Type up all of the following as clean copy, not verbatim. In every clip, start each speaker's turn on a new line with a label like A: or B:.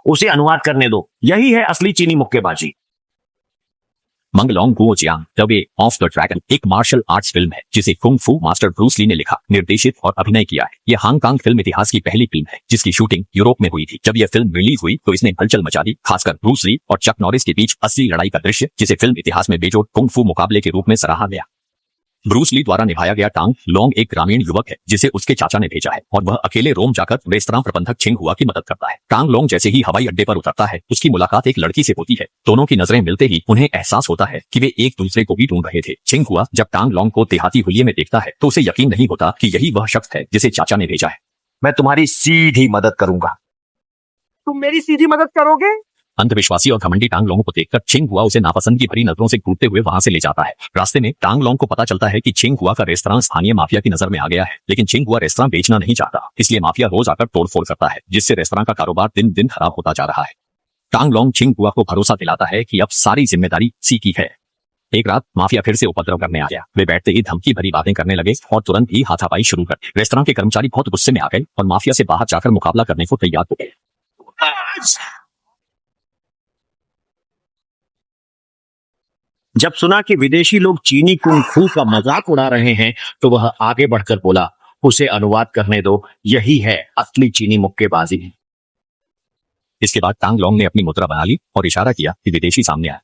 A: उसे अनुवाद करने दो, यही है असली चीनी मुक्केबाजी।
B: मंगलोंग गुओजियांग the way of the dragon एक मार्शल आर्ट्स फिल्म है जिसे कुंग फू मास्टर ब्रूस ली ने लिखा, निर्देशित और अभिनय किया है। यह हांगकांग फिल्म इतिहास की पहली फिल्म है जिसकी शूटिंग यूरोप में हुई थी। जब यह फिल्म रिलीज हुई तो इसने हलचल मचा दी, खासकर ब्रूस ली और चक नॉरिस के बीच असली लड़ाई का दृश्य, जिसे फिल्म इतिहास में बेजोड़ कुंग फू मुकाबले के रूप में सराहा गया। ब्रूस ली द्वारा निभाया गया टांग लोंग एक ग्रामीण युवक है जिसे उसके चाचा ने भेजा है और वह अकेले रोम जाकर रेस्तरां प्रबंधक छिंग हुआ की मदद करता है। टांग लोंग जैसे ही हवाई अड्डे पर उतरता है उसकी मुलाकात एक लड़की से होती है। दोनों की नजरें मिलते ही उन्हें एहसास होता है कि वे एक दूसरे को भी ढूंढ रहे थे। छिंग हुआ जब टांग लोंग को देहाती हुलिये में देखता है तो उसे यकीन नहीं होता कि यही वह शख्स है जिसे चाचा ने भेजा है।
A: मैं तुम्हारी सीधी मदद करूंगा।
C: तुम मेरी सीधी मदद करोगे?
B: अंधविश्वासी और घमंडी टांग लोंग को देखकर छिंग हुआ उसे नापसंद की भरी नजरों से घूरते हुए वहां से ले जाता है। रास्ते में टांग लोंग को पता चलता है कि छिंग हुआ का रेस्तरां स्थानीय माफिया की नजर में आ गया है, लेकिन छिंग हुआ रेस्तरां बेचना नहीं चाहता, इसलिए माफिया रोज आकर तोड़फोड़ करता है, जिससे रेस्तरां का कारोबार दिन दिन खराब होता जा रहा है। टांग लोंग छिंग हुआ को भरोसा दिलाता है कि अब सारी जिम्मेदारी सी की है। एक रात माफिया फिर से उपद्रव करने आ गया। वे बैठते ही धमकी भरी बातें करने लगे और तुरंत ही हाथापाई शुरू कर दी। रेस्तरां के कर्मचारी बहुत गुस्से में आ गए और माफिया से बाहर जाकर मुकाबला करने को तैयार हो गए।
A: जब सुना कि विदेशी लोग चीनी कुंग फू का मजाक उड़ा रहे हैं तो वह आगे बढ़कर बोला, उसे अनुवाद करने दो, यही है असली चीनी मुक्केबाजी।
B: इसके बाद टांग लोंग ने अपनी मुद्रा बना ली और इशारा किया कि विदेशी सामने आए,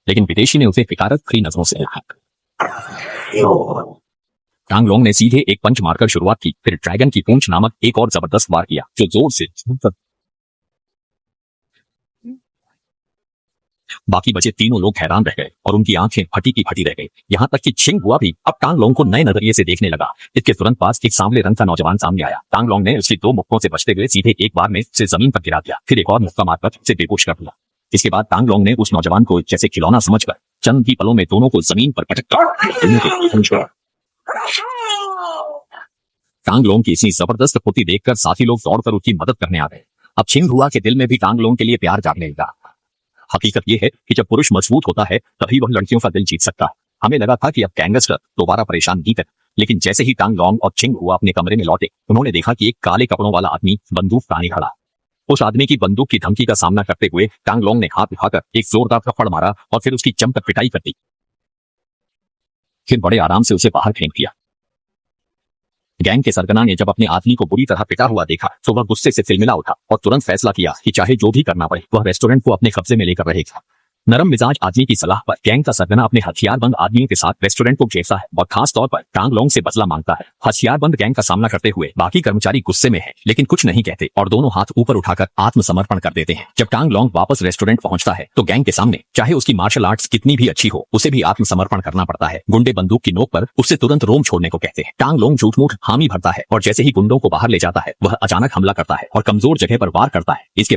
B: लेकिन विदेशी ने उसे फिकारत भरी नजरों से देखा। टांग लोंग ने सीधे एक पंच मारकर शुरुआत की, फिर ड्रैगन की पूंछ नामक एक और जबरदस्त वार किया जो जोर से बाकी बचे तीनों लोग हैरान रह गए और उनकी आंखें फटी की फटी रह गई। यहाँ तक कि छिंग हुआ भी अब टांग लोंग को नए नजरिए से देखने लगा। इसके तुरंत पास एक सांवले रंग का नौजवान सामने आया। टांग लोंग ने उसकी दो मुक्कों से बचते हुए सीधे एक बार में उसे जमीन पर गिरा दिया, फिर एक और मुक्का मारकर उसे बेहोश कर दिया। इसके बाद टांग लोंग ने उस नौजवान को जैसे खिलौना समझकर चंद ही पलों में दोनों को जमीन पर पटक। टांग लोंग की इसी जबरदस्त फुर्ती देखकर साथी लोग दौड़कर उसकी मदद करने आ गए। अब छिंग हुआ के दिल में भी टांग लोंग के लिए प्यार जागने लगा। हकीकत यह है कि जब पुरुष मजबूत होता है तभी वह लड़कियों का दिल जीत सकता है। हमें लगा था कि अब गैंगस्टर दोबारा परेशान नहीं कर, लेकिन जैसे ही टांग लोंग और छिंग हुआ अपने कमरे में लौटे उन्होंने देखा कि एक काले कपड़ों वाला आदमी बंदूक ताने खड़ा। उस आदमी की बंदूक की धमकी का सामना करते हुए टांग लोंग ने हाथ उठाकर एक जोरदार थप्पड़ मारा और फिर उसकी चम तक पिटाई कर दी, फिर बड़े आराम से उसे बाहर फेंक दिया। गैंग के सरगना ने जब अपने आदमी को बुरी तरह पिटा हुआ देखा तो वह गुस्से से तिलमिला उठा और तुरंत फैसला किया कि चाहे जो भी करना पड़े वह रेस्टोरेंट को अपने कब्जे में लेकर रहेगा। नरम मिजाज आदमी की सलाह पर गैंग का सरगना अपने हथियारबंद आदमियों के साथ रेस्टोरेंट को घेरता है और खास तौर पर टांग लोंग से बदला मांगता है। हथियारबंद गैंग का सामना करते हुए बाकी कर्मचारी गुस्से में हैं, लेकिन कुछ नहीं कहते और दोनों हाथ ऊपर उठाकर आत्मसमर्पण कर देते हैं। जब टांग लोंग वापस रेस्टोरेंट पहुंचता है तो गैंग के सामने चाहे उसकी मार्शल आर्ट्स कितनी भी अच्छी हो उसे भी आत्मसमर्पण करना पड़ता है। गुंडे बंदूक की नोक पर उससे तुरंत रोम छोड़ने को कहते हैं। टांग लोंग झूठ मूठ हामी भरता है और जैसे ही गुंडों को बाहर ले जाता है वह अचानक हमला करता है और कमजोर जगह पर वार करता है। इसके